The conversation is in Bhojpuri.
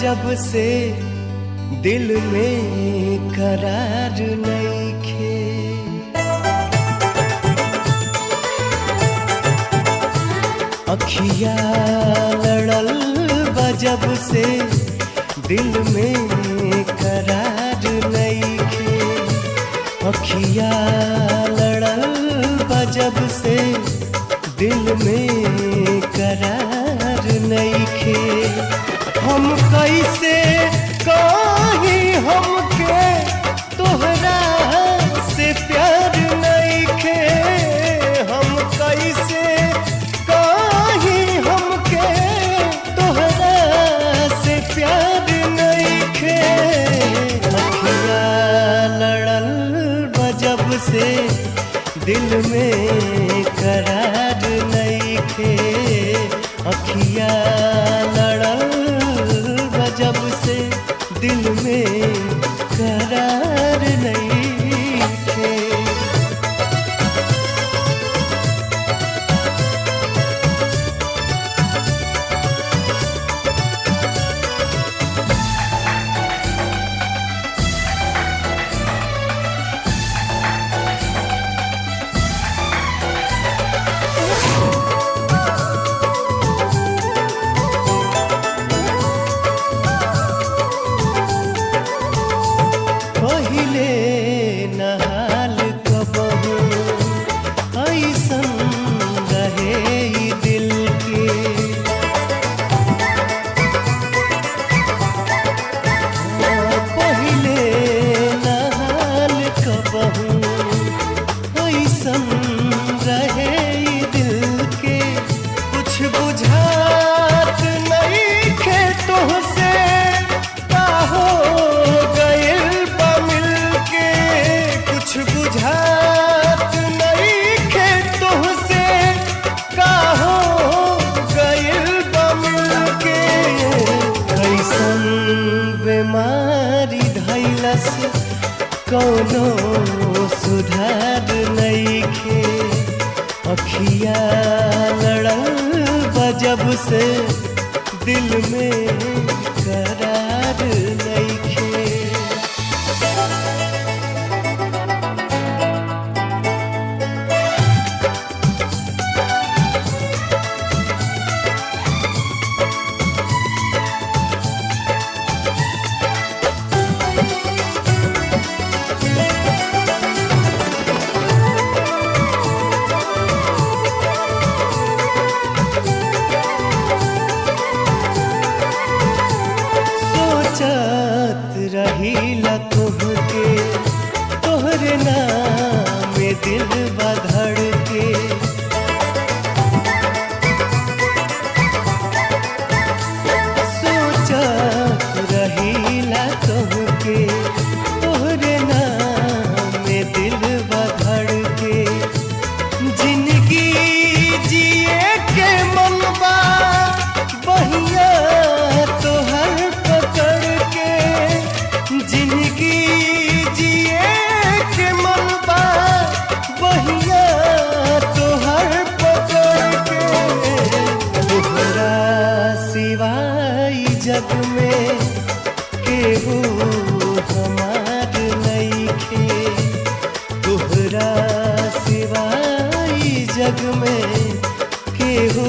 जब से दिल में करार नइखे। अखिया लड़ल बा जब से दिल में करार नइखे। अखिया लड़ल बा जब से दिल में करार नइखे। हम कैसे कहीं हमके तोहरा से प्यार नइखे। हम कैसे कहीं हमके तोहरा से प्यार नइखे। अखिया लड़ल बा जब से दिल में करार नइखे। अखिया लड़ल बा जब से दिल में करार नइखे। पहिले नहाल कबहू ऐसन रहे ई दिल के। पहिले नहाल कबहू ऐसन रहे ई दिल के। कुछ बुझात नइखे तोहसे का हो गइल बा मिलके। कुछ बुझात नइखे तोहसे का हो गइल बा मिलके। कैसन बीमारी धइलस कौनो सुधार नइखे। अखिया लड़ल बा जब से दिल में करार नइखे। सोचत रहीला तोहके तोहरे नाम में दिल बा धड़के। सोचत रहीला तोहके तोहरे नाम में दिल बा धड़के। जिंदगी जिए के मन बा बहिया तोहर पकड़ के। जिंदगी जिए के मन बा बहिया तोहर पकड़ के। तोहरा सिवाय जग में केहू हमार नइखे। तोहरा सिवाय जग में केहू